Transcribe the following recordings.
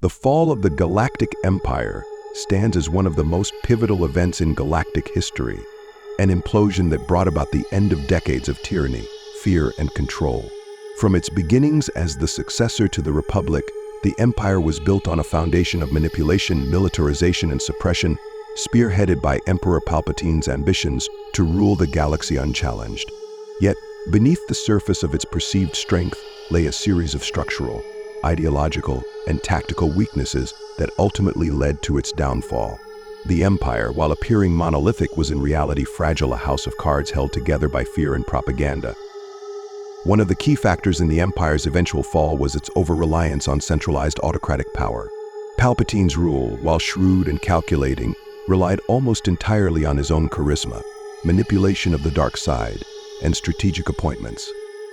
The fall of the Galactic Empire stands as one of the most pivotal events in galactic history, an implosion that brought about the end of decades of tyranny, fear, and control. From its beginnings as the successor to the Republic, the Empire was built on a foundation of manipulation, militarization, and suppression, spearheaded by Emperor Palpatine's ambitions to rule the galaxy unchallenged. Yet, beneath the surface of its perceived strength lay a series of structural, ideological, and tactical weaknesses that ultimately led to its downfall. The Empire, while appearing monolithic, was in reality fragile, a house of cards held together by fear and propaganda. One of the key factors in the Empire's eventual fall was its over-reliance on centralized autocratic power. Palpatine's rule, while shrewd and calculating, relied almost entirely on his own charisma, manipulation of the dark side, and strategic appointments.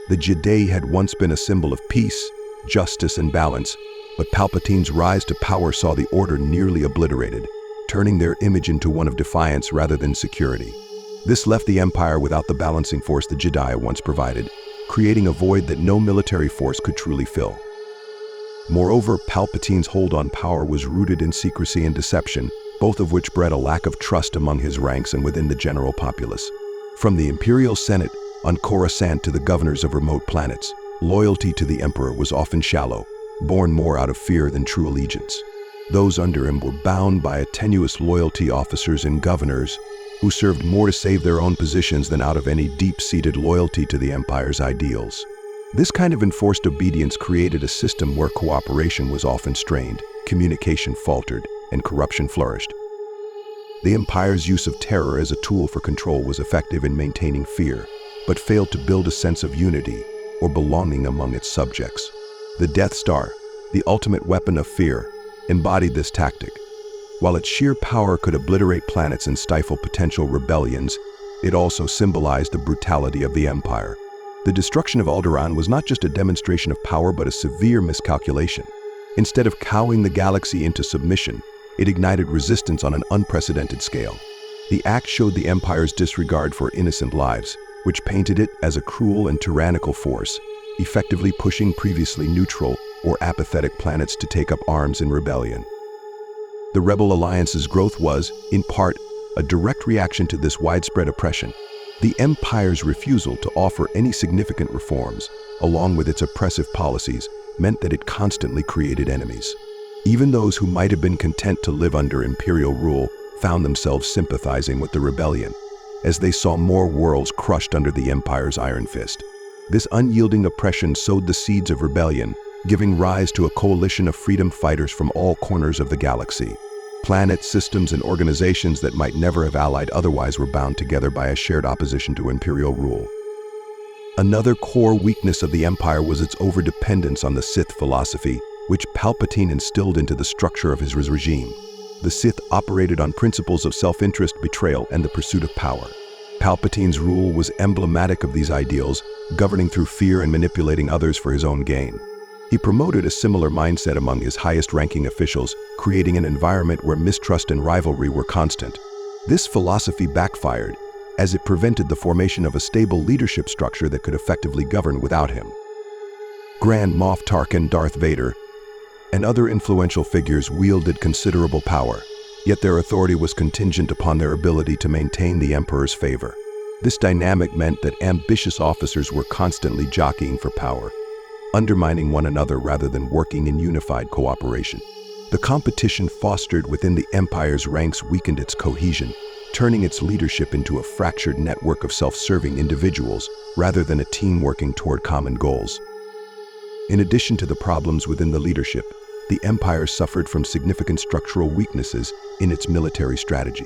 The Jedi had once been a symbol of peace, justice, and balance, but Palpatine's rise to power saw the order nearly obliterated, turning their image into one of defiance rather than security. This left the Empire without the balancing force the Jedi once provided, creating a void that no military force could truly fill. Moreover, Palpatine's hold on power was rooted in secrecy and deception, both of which bred a lack of trust among his ranks and within the general populace. From the Imperial Senate on Coruscant to the governors of remote planets, loyalty to the Emperor was often shallow, born more out of fear than true allegiance. Those under him were bound by a tenuous loyalty, officers and governors who served more to save their own positions than out of any deep-seated loyalty to the Empire's ideals. This kind of enforced obedience created a system where cooperation was often strained, communication faltered, and corruption flourished. The Empire's use of terror as a tool for control was effective in maintaining fear, but failed to build a sense of unity or belonging among its subjects. The Death Star, the ultimate weapon of fear, embodied this tactic. While its sheer power could obliterate planets and stifle potential rebellions, it also symbolized the brutality of the Empire. The destruction of Alderaan was not just a demonstration of power but a severe miscalculation. Instead of cowing the galaxy into submission, it ignited resistance on an unprecedented scale. The act showed the Empire's disregard for innocent lives, which painted it as a cruel and tyrannical force, effectively pushing previously neutral or apathetic planets to take up arms in rebellion. The Rebel Alliance's growth was, in part, a direct reaction to this widespread oppression. The Empire's refusal to offer any significant reforms, along with its oppressive policies, meant that it constantly created enemies. Even those who might have been content to live under Imperial rule found themselves sympathizing with the rebellion, as they saw more worlds crushed under the Empire's iron fist. This unyielding oppression sowed the seeds of rebellion, giving rise to a coalition of freedom fighters from all corners of the galaxy. Planets, systems, and organizations that might never have allied otherwise were bound together by a shared opposition to Imperial rule. Another core weakness of the Empire was its overdependence on the Sith philosophy, which Palpatine instilled into the structure of his regime. The Sith operated on principles of self-interest, betrayal, and the pursuit of power. Palpatine's rule was emblematic of these ideals, governing through fear and manipulating others for his own gain. He promoted a similar mindset among his highest-ranking officials, creating an environment where mistrust and rivalry were constant. This philosophy backfired, as it prevented the formation of a stable leadership structure that could effectively govern without him. Grand Moff Tarkin, Darth Vader, and other influential figures wielded considerable power, yet their authority was contingent upon their ability to maintain the Emperor's favor. This dynamic meant that ambitious officers were constantly jockeying for power, undermining one another rather than working in unified cooperation. The competition fostered within the Empire's ranks weakened its cohesion, turning its leadership into a fractured network of self-serving individuals rather than a team working toward common goals. In addition to the problems within the leadership, the Empire suffered from significant structural weaknesses in its military strategy.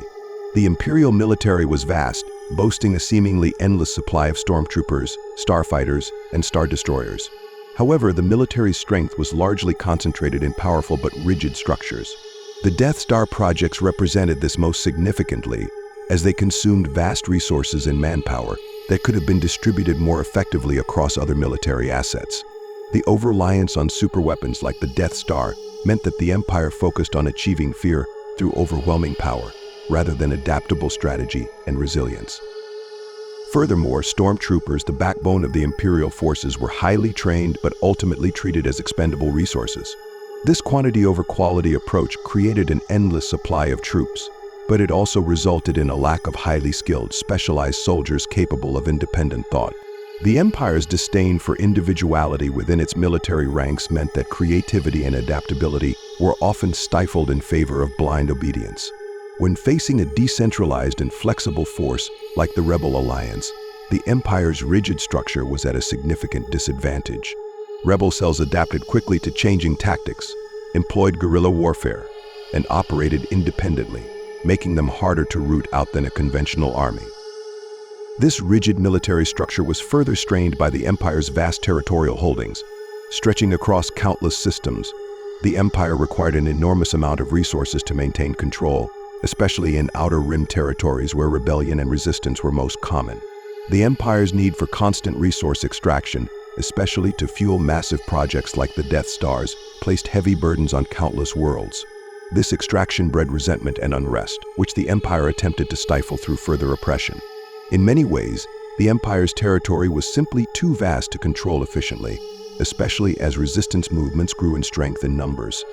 The Imperial military was vast, boasting a seemingly endless supply of stormtroopers, starfighters, and star destroyers. However, the military's strength was largely concentrated in powerful but rigid structures. The Death Star projects represented this most significantly, as they consumed vast resources and manpower that could have been distributed more effectively across other military assets. The over-reliance on superweapons like the Death Star meant that the Empire focused on achieving fear through overwhelming power, rather than adaptable strategy and resilience. Furthermore, stormtroopers, the backbone of the Imperial forces, were highly trained but ultimately treated as expendable resources. This quantity over quality approach created an endless supply of troops, but it also resulted in a lack of highly skilled, specialized soldiers capable of independent thought. The Empire's disdain for individuality within its military ranks meant that creativity and adaptability were often stifled in favor of blind obedience. When facing a decentralized and flexible force like the Rebel Alliance, the Empire's rigid structure was at a significant disadvantage. Rebel cells adapted quickly to changing tactics, employed guerrilla warfare, and operated independently, making them harder to root out than a conventional army. This rigid military structure was further strained by the Empire's vast territorial holdings. Stretching across countless systems, the Empire required an enormous amount of resources to maintain control, especially in outer rim territories where rebellion and resistance were most common. The Empire's need for constant resource extraction, especially to fuel massive projects like the Death Stars, placed heavy burdens on countless worlds. This extraction bred resentment and unrest, which the Empire attempted to stifle through further oppression. In many ways, the Empire's territory was simply too vast to control efficiently, especially as resistance movements grew in strength and numbers.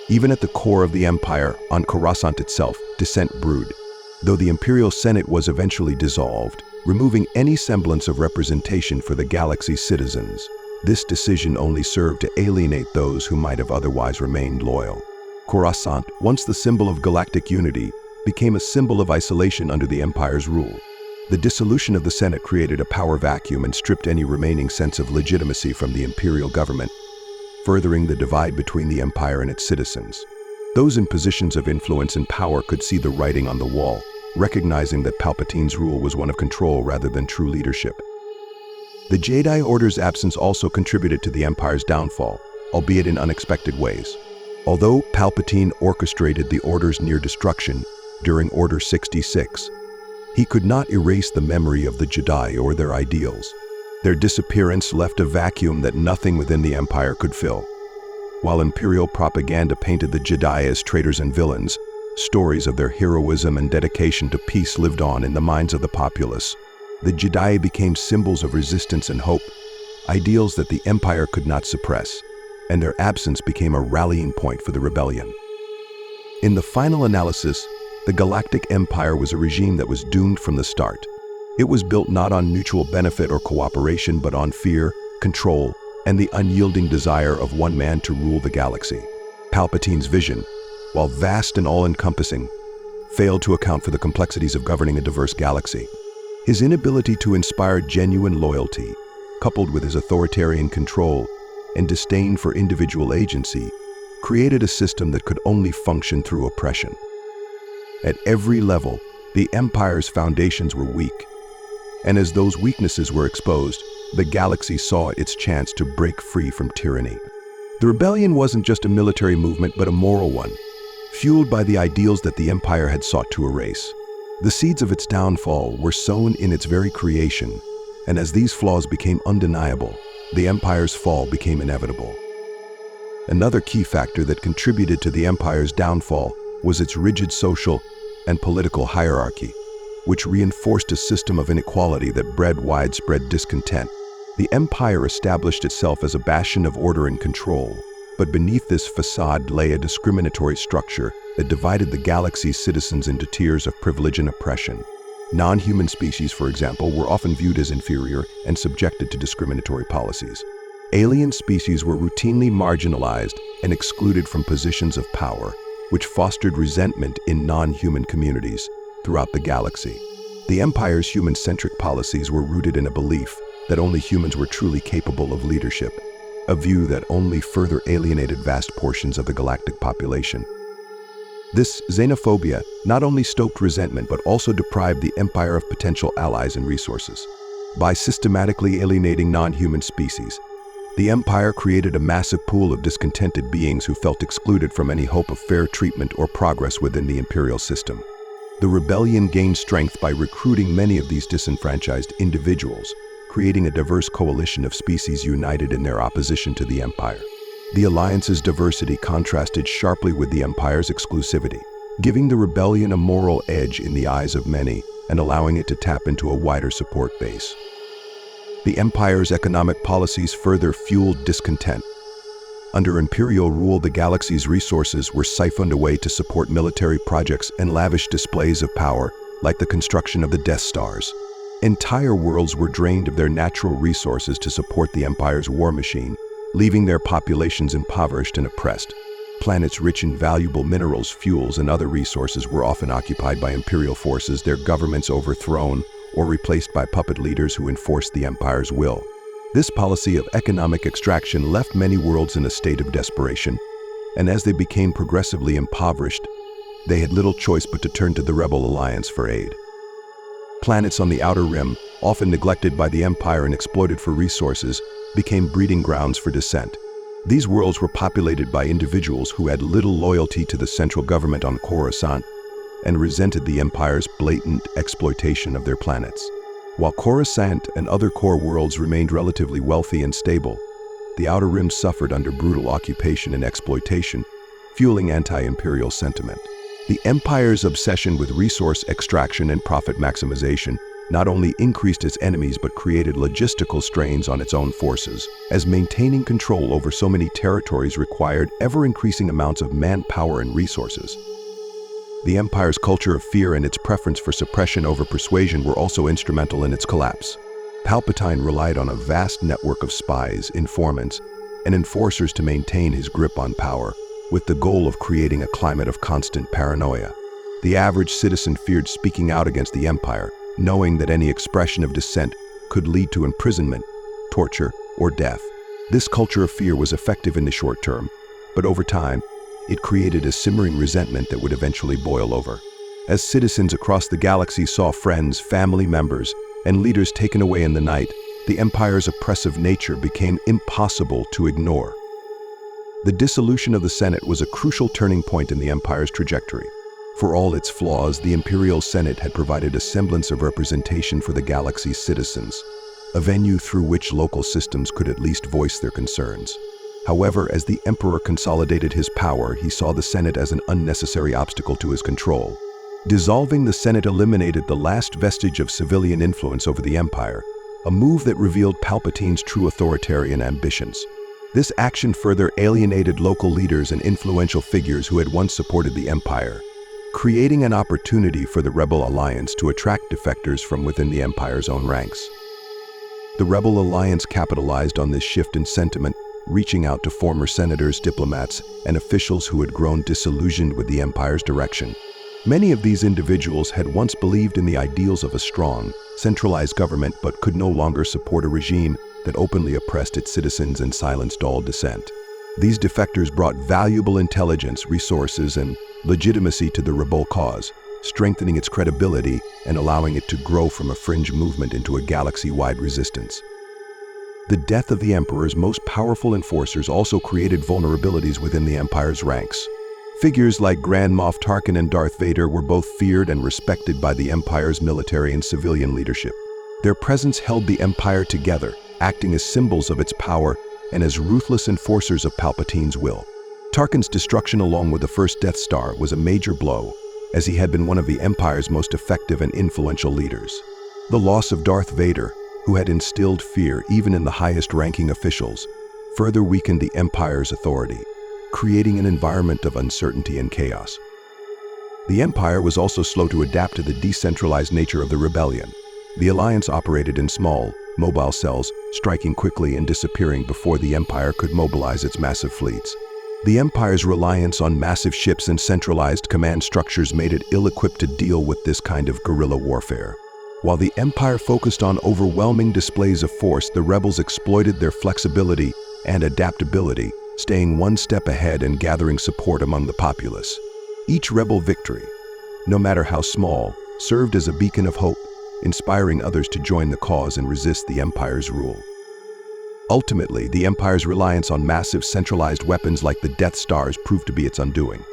Even at the core of the Empire, on Coruscant itself, dissent brewed. Though the Imperial Senate was eventually dissolved, removing any semblance of representation for the galaxy's citizens, this decision only served to alienate those who might have otherwise remained loyal. Coruscant, once the symbol of galactic unity, became a symbol of isolation under the Empire's rule. The dissolution of the Senate created a power vacuum and stripped any remaining sense of legitimacy from the Imperial government, furthering the divide between the Empire and its citizens. Those in positions of influence and power could see the writing on the wall, recognizing that Palpatine's rule was one of control rather than true leadership. The Jedi Order's absence also contributed to the Empire's downfall, albeit in unexpected ways. Although Palpatine orchestrated the Order's near destruction during Order 66, he could not erase the memory of the Jedi or their ideals. Their disappearance left a vacuum that nothing within the Empire could fill. While Imperial propaganda painted the Jedi as traitors and villains, stories of their heroism and dedication to peace lived on in the minds of the populace. The Jedi became symbols of resistance and hope, ideals that the Empire could not suppress, and their absence became a rallying point for the rebellion. In the final analysis, the Galactic Empire was a regime that was doomed from the start. It was built not on mutual benefit or cooperation, but on fear, control, and the unyielding desire of one man to rule the galaxy. Palpatine's vision, while vast and all-encompassing, failed to account for the complexities of governing a diverse galaxy. His inability to inspire genuine loyalty, coupled with his authoritarian control and disdain for individual agency, created a system that could only function through oppression. At every level, the Empire's foundations were weak, and as those weaknesses were exposed, the galaxy saw its chance to break free from tyranny. The rebellion wasn't just a military movement, but a moral one, fueled by the ideals that the Empire had sought to erase. The seeds of its downfall were sown in its very creation, and as these flaws became undeniable, the Empire's fall became inevitable. Another key factor that contributed to the Empire's downfall was its rigid social and political hierarchy, which reinforced a system of inequality that bred widespread discontent. The Empire established itself as a bastion of order and control, but beneath this facade lay a discriminatory structure that divided the galaxy's citizens into tiers of privilege and oppression. Non-human species, for example, were often viewed as inferior and subjected to discriminatory policies. Alien species were routinely marginalized and excluded from positions of power, which fostered resentment in non-human communities throughout the galaxy. The Empire's human-centric policies were rooted in a belief that only humans were truly capable of leadership, a view that only further alienated vast portions of the galactic population. This xenophobia not only stoked resentment but also deprived the Empire of potential allies and resources. By systematically alienating non-human species, the Empire created a massive pool of discontented beings who felt excluded from any hope of fair treatment or progress within the Imperial system. The rebellion gained strength by recruiting many of these disenfranchised individuals, creating a diverse coalition of species united in their opposition to the Empire. The Alliance's diversity contrasted sharply with the Empire's exclusivity, giving the rebellion a moral edge in the eyes of many and allowing it to tap into a wider support base. The Empire's economic policies further fueled discontent. Under Imperial rule, the galaxy's resources were siphoned away to support military projects and lavish displays of power, like the construction of the Death Stars. Entire worlds were drained of their natural resources to support the Empire's war machine, leaving their populations impoverished and oppressed. Planets rich in valuable minerals, fuels, and other resources were often occupied by Imperial forces, their governments overthrown or replaced by puppet leaders who enforced the Empire's will. This policy of economic extraction left many worlds in a state of desperation, and as they became progressively impoverished, they had little choice but to turn to the Rebel Alliance for aid. Planets on the Outer Rim, often neglected by the Empire and exploited for resources, became breeding grounds for dissent. These worlds were populated by individuals who had little loyalty to the central government on Coruscant and resented the Empire's blatant exploitation of their planets. While Coruscant and other core worlds remained relatively wealthy and stable, the Outer Rim suffered under brutal occupation and exploitation, fueling anti-Imperial sentiment. The Empire's obsession with resource extraction and profit maximization not only increased its enemies but created logistical strains on its own forces, as maintaining control over so many territories required ever-increasing amounts of manpower and resources. The Empire's culture of fear and its preference for suppression over persuasion were also instrumental in its collapse. Palpatine relied on a vast network of spies, informants, and enforcers to maintain his grip on power, with the goal of creating a climate of constant paranoia. The average citizen feared speaking out against the Empire, knowing that any expression of dissent could lead to imprisonment, torture, or death. This culture of fear was effective in the short term, but over time, it created a simmering resentment that would eventually boil over. As citizens across the galaxy saw friends, family members, and leaders taken away in the night, the Empire's oppressive nature became impossible to ignore. The dissolution of the Senate was a crucial turning point in the Empire's trajectory. For all its flaws, the Imperial Senate had provided a semblance of representation for the galaxy's citizens, a venue through which local systems could at least voice their concerns. However, as the Emperor consolidated his power, he saw the Senate as an unnecessary obstacle to his control. Dissolving the Senate eliminated the last vestige of civilian influence over the Empire, a move that revealed Palpatine's true authoritarian ambitions. This action further alienated local leaders and influential figures who had once supported the Empire, creating an opportunity for the Rebel Alliance to attract defectors from within the Empire's own ranks. The Rebel Alliance capitalized on this shift in sentiment, reaching out to former senators, diplomats, and officials who had grown disillusioned with the Empire's direction. Many of these individuals had once believed in the ideals of a strong, centralized government but could no longer support a regime that openly oppressed its citizens and silenced all dissent. These defectors brought valuable intelligence, resources, and legitimacy to the rebel cause, strengthening its credibility and allowing it to grow from a fringe movement into a galaxy-wide resistance. The death of the Emperor's most powerful enforcers also created vulnerabilities within the Empire's ranks. Figures like Grand Moff Tarkin and Darth Vader were both feared and respected by the Empire's military and civilian leadership. Their presence held the Empire together, acting as symbols of its power and as ruthless enforcers of Palpatine's will. Tarkin's destruction along with the first Death Star was a major blow, as he had been one of the Empire's most effective and influential leaders. The loss of Darth Vader, who had instilled fear even in the highest-ranking officials, further weakened the Empire's authority, creating an environment of uncertainty and chaos. The Empire was also slow to adapt to the decentralized nature of the rebellion. The Alliance operated in small, mobile cells, striking quickly and disappearing before the Empire could mobilize its massive fleets. The Empire's reliance on massive ships and centralized command structures made it ill-equipped to deal with this kind of guerrilla warfare. While the Empire focused on overwhelming displays of force, the rebels exploited their flexibility and adaptability, staying one step ahead and gathering support among the populace. Each rebel victory, no matter how small, served as a beacon of hope, inspiring others to join the cause and resist the Empire's rule. Ultimately, the Empire's reliance on massive centralized weapons like the Death Stars proved to be its undoing.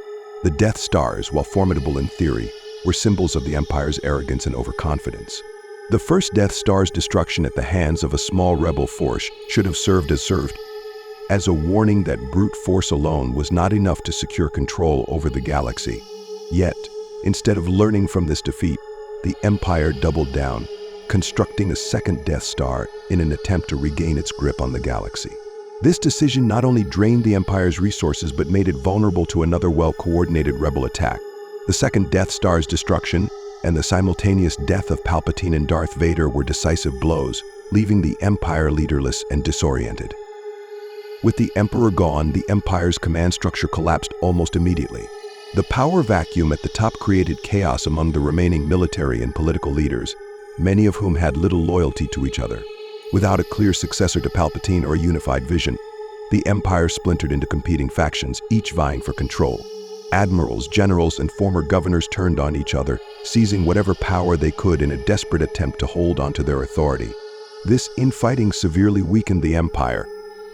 The Death Stars, while formidable in theory, were symbols of the Empire's arrogance and overconfidence. The first Death Star's destruction at the hands of a small rebel force should have served as a warning that brute force alone was not enough to secure control over the galaxy. Yet, instead of learning from this defeat, the Empire doubled down, constructing a second Death Star in an attempt to regain its grip on the galaxy. This decision not only drained the Empire's resources but made it vulnerable to another well-coordinated rebel attack. The second Death Star's destruction and the simultaneous death of Palpatine and Darth Vader were decisive blows, leaving the Empire leaderless and disoriented. With the Emperor gone, the Empire's command structure collapsed almost immediately. The power vacuum at the top created chaos among the remaining military and political leaders, many of whom had little loyalty to each other. Without a clear successor to Palpatine or a unified vision, the Empire splintered into competing factions, each vying for control. Admirals, generals, and former governors turned on each other, seizing whatever power they could in a desperate attempt to hold onto their authority. This infighting severely weakened the Empire,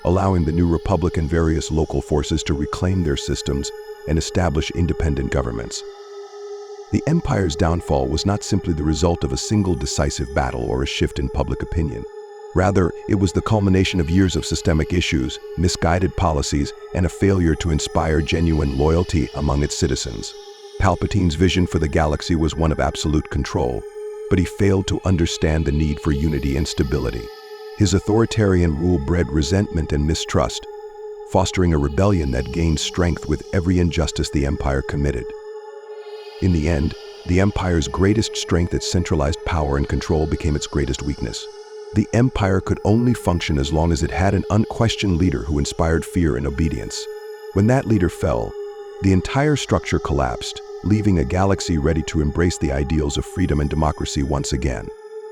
allowing the new Republic and various local forces to reclaim their systems and establish independent governments. The Empire's downfall was not simply the result of a single decisive battle or a shift in public opinion. Rather, it was the culmination of years of systemic issues, misguided policies, and a failure to inspire genuine loyalty among its citizens. Palpatine's vision for the galaxy was one of absolute control, but he failed to understand the need for unity and stability. His authoritarian rule bred resentment and mistrust, fostering a rebellion that gained strength with every injustice the Empire committed. In the end, the Empire's greatest strength, its centralized power and control, became its greatest weakness. The Empire could only function as long as it had an unquestioned leader who inspired fear and obedience. When that leader fell, the entire structure collapsed, leaving a galaxy ready to embrace the ideals of freedom and democracy once again.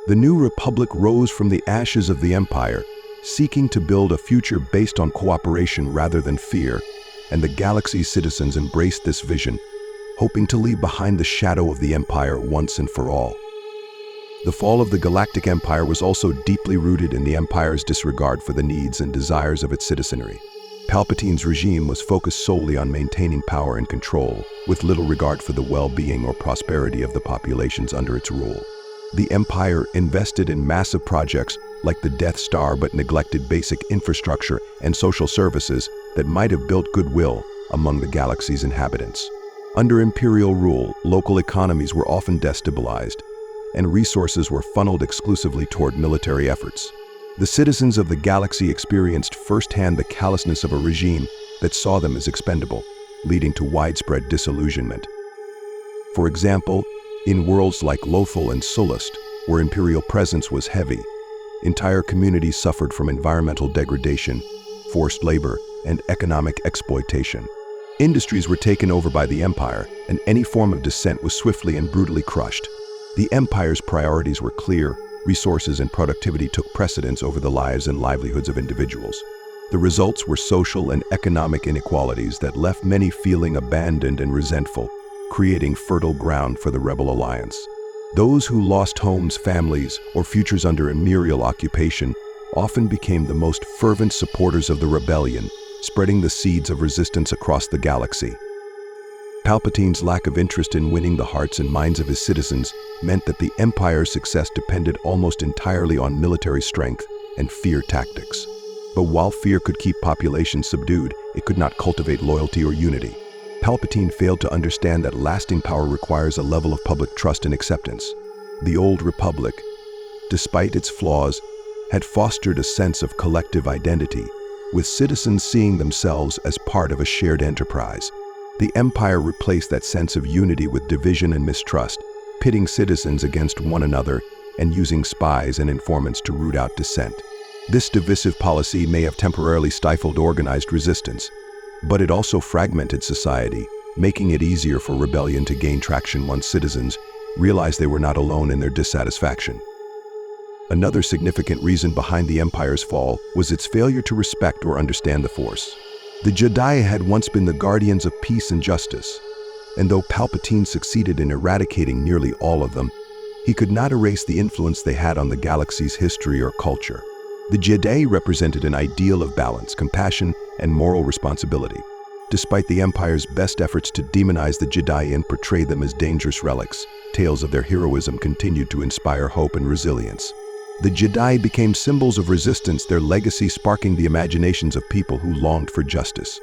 The new Republic rose from the ashes of the Empire, seeking to build a future based on cooperation rather than fear, and the galaxy's citizens embraced this vision, hoping to leave behind the shadow of the Empire once and for all. The fall of the Galactic Empire was also deeply rooted in the Empire's disregard for the needs and desires of its citizenry. Palpatine's regime was focused solely on maintaining power and control, with little regard for the well-being or prosperity of the populations under its rule. The Empire invested in massive projects like the Death Star but neglected basic infrastructure and social services that might have built goodwill among the galaxy's inhabitants. Under Imperial rule, local economies were often destabilized, and resources were funneled exclusively toward military efforts. The citizens of the galaxy experienced firsthand the callousness of a regime that saw them as expendable, leading to widespread disillusionment. For example, in worlds like Lothal and Sullust, where Imperial presence was heavy, entire communities suffered from environmental degradation, forced labor, and economic exploitation. Industries were taken over by the Empire, and any form of dissent was swiftly and brutally crushed. The Empire's priorities were clear. Resources and productivity took precedence over the lives and livelihoods of individuals. The results were social and economic inequalities that left many feeling abandoned and resentful, creating fertile ground for the rebel alliance. Those who lost homes, families, or futures under Imperial occupation often became the most fervent supporters of the rebellion, spreading the seeds of resistance across the galaxy. Palpatine's lack of interest in winning the hearts and minds of his citizens meant that the Empire's success depended almost entirely on military strength and fear tactics. But while fear could keep populations subdued, it could not cultivate loyalty or unity. Palpatine failed to understand that lasting power requires a level of public trust and acceptance. The old Republic, despite its flaws, had fostered a sense of collective identity, with citizens seeing themselves as part of a shared enterprise. The Empire replaced that sense of unity with division and mistrust, pitting citizens against one another and using spies and informants to root out dissent. This divisive policy may have temporarily stifled organized resistance, but it also fragmented society, making it easier for rebellion to gain traction once citizens realized they were not alone in their dissatisfaction. Another significant reason behind the Empire's fall was its failure to respect or understand the Force. The Jedi had once been the guardians of peace and justice, and though Palpatine succeeded in eradicating nearly all of them, he could not erase the influence they had on the galaxy's history or culture. The Jedi represented an ideal of balance, compassion, and moral responsibility. Despite the Empire's best efforts to demonize the Jedi and portray them as dangerous relics, tales of their heroism continued to inspire hope and resilience. The Jedi became symbols of resistance, their legacy sparking the imaginations of people who longed for justice.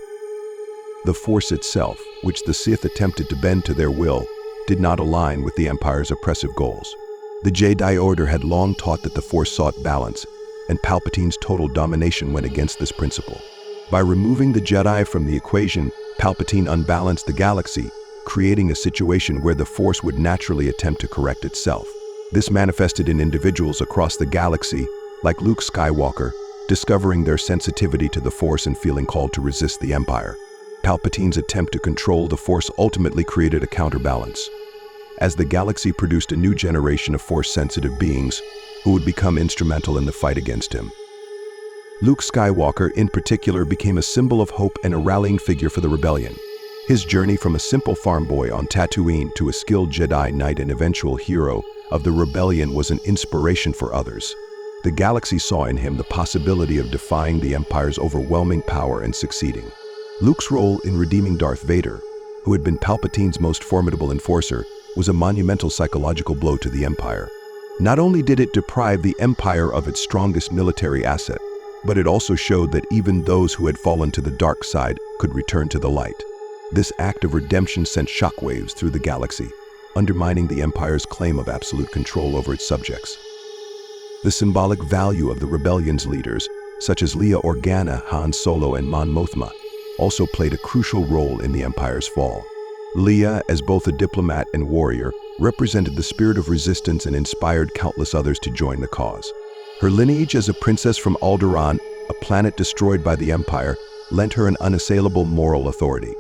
The Force itself, which the Sith attempted to bend to their will, did not align with the Empire's oppressive goals. The Jedi Order had long taught that the Force sought balance, and Palpatine's total domination went against this principle. By removing the Jedi from the equation, Palpatine unbalanced the galaxy, creating a situation where the Force would naturally attempt to correct itself. This manifested in individuals across the galaxy, like Luke Skywalker, discovering their sensitivity to the Force and feeling called to resist the Empire. Palpatine's attempt to control the Force ultimately created a counterbalance, as the galaxy produced a new generation of Force-sensitive beings who would become instrumental in the fight against him. Luke Skywalker, in particular, became a symbol of hope and a rallying figure for the rebellion. His journey from a simple farm boy on Tatooine to a skilled Jedi Knight and eventual hero of the rebellion was an inspiration for others. The galaxy saw in him the possibility of defying the Empire's overwhelming power and succeeding. Luke's role in redeeming Darth Vader, who had been Palpatine's most formidable enforcer, was a monumental psychological blow to the Empire. Not only did it deprive the Empire of its strongest military asset, but it also showed that even those who had fallen to the dark side could return to the light. This act of redemption sent shockwaves through the galaxy, undermining the Empire's claim of absolute control over its subjects. The symbolic value of the rebellion's leaders, such as Leia Organa, Han Solo, and Mon Mothma, also played a crucial role in the Empire's fall. Leia, as both a diplomat and warrior, represented the spirit of resistance and inspired countless others to join the cause. Her lineage as a princess from Alderaan, a planet destroyed by the Empire, lent her an unassailable moral authority.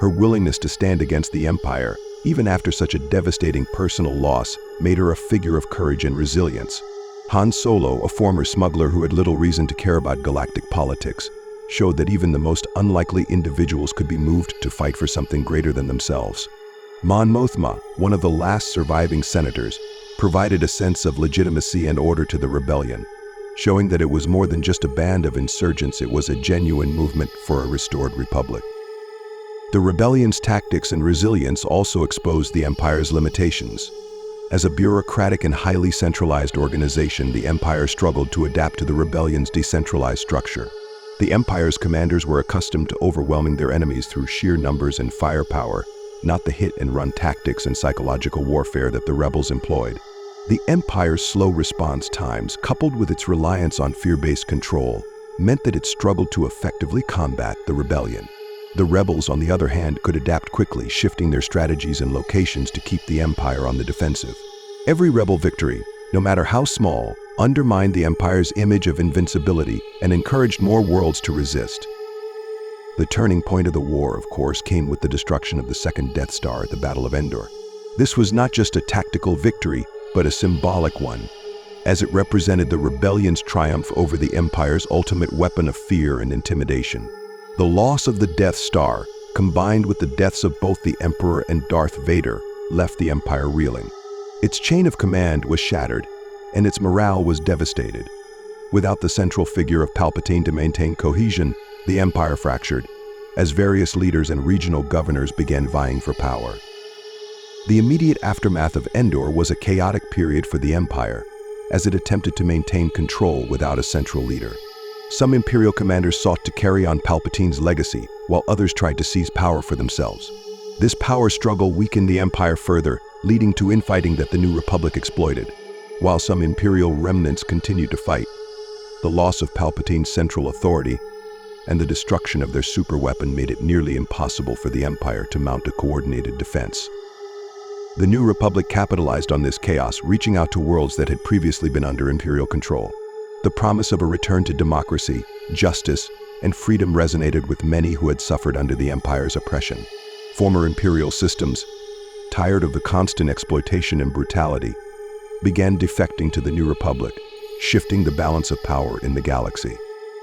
Her willingness to stand against the Empire, even after such a devastating personal loss, made her a figure of courage and resilience. Han Solo, a former smuggler who had little reason to care about galactic politics, showed that even the most unlikely individuals could be moved to fight for something greater than themselves. Mon Mothma, one of the last surviving senators, provided a sense of legitimacy and order to the rebellion, showing that it was more than just a band of insurgents, it was a genuine movement for a restored republic. The rebellion's tactics and resilience also exposed the Empire's limitations. As a bureaucratic and highly centralized organization, the Empire struggled to adapt to the rebellion's decentralized structure. The Empire's commanders were accustomed to overwhelming their enemies through sheer numbers and firepower, not the hit-and-run tactics and psychological warfare that the rebels employed. The Empire's slow response times, coupled with its reliance on fear-based control, meant that it struggled to effectively combat the rebellion. The rebels, on the other hand, could adapt quickly, shifting their strategies and locations to keep the Empire on the defensive. Every rebel victory, no matter how small, undermined the Empire's image of invincibility and encouraged more worlds to resist. The turning point of the war, of course, came with the destruction of the second Death Star at the Battle of Endor. This was not just a tactical victory, but a symbolic one, as it represented the rebellion's triumph over the Empire's ultimate weapon of fear and intimidation. The loss of the Death Star, combined with the deaths of both the Emperor and Darth Vader, left the Empire reeling. Its chain of command was shattered, and its morale was devastated. Without the central figure of Palpatine to maintain cohesion, the Empire fractured, as various leaders and regional governors began vying for power. The immediate aftermath of Endor was a chaotic period for the Empire, as it attempted to maintain control without a central leader. Some Imperial commanders sought to carry on Palpatine's legacy, while others tried to seize power for themselves. This power struggle weakened the Empire further, leading to infighting that the New Republic exploited. While some Imperial remnants continued to fight, the loss of Palpatine's central authority and the destruction of their superweapon made it nearly impossible for the Empire to mount a coordinated defense. The New Republic capitalized on this chaos, reaching out to worlds that had previously been under Imperial control. The promise of a return to democracy, justice, and freedom resonated with many who had suffered under the Empire's oppression. Former Imperial systems, tired of the constant exploitation and brutality, began defecting to the New Republic, shifting the balance of power in the galaxy.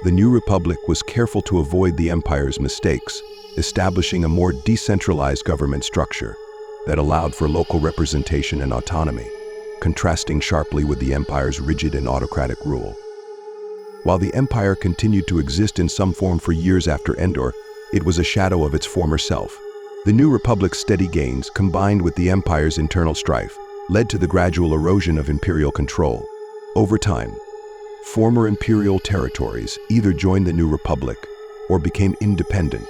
The New Republic was careful to avoid the Empire's mistakes, establishing a more decentralized government structure that allowed for local representation and autonomy, contrasting sharply with the Empire's rigid and autocratic rule. While the Empire continued to exist in some form for years after Endor, it was a shadow of its former self. The New Republic's steady gains, combined with the Empire's internal strife, led to the gradual erosion of Imperial control. Over time, former Imperial territories either joined the New Republic or became independent,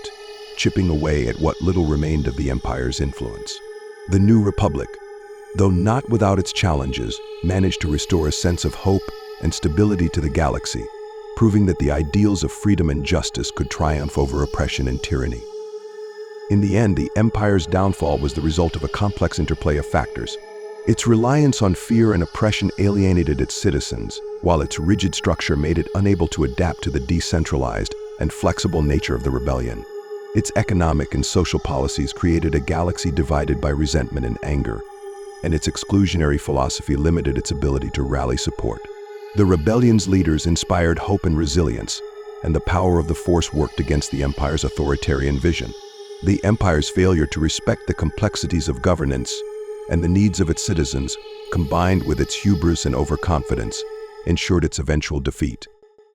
chipping away at what little remained of the Empire's influence. The New Republic, though not without its challenges, managed to restore a sense of hope and stability to the galaxy, proving that the ideals of freedom and justice could triumph over oppression and tyranny. In the end, the Empire's downfall was the result of a complex interplay of factors. Its reliance on fear and oppression alienated its citizens, while its rigid structure made it unable to adapt to the decentralized and flexible nature of the rebellion. Its economic and social policies created a galaxy divided by resentment and anger, and its exclusionary philosophy limited its ability to rally support. The rebellion's leaders inspired hope and resilience, and the power of the Force worked against the Empire's authoritarian vision. The Empire's failure to respect the complexities of governance and the needs of its citizens, combined with its hubris and overconfidence, ensured its eventual defeat.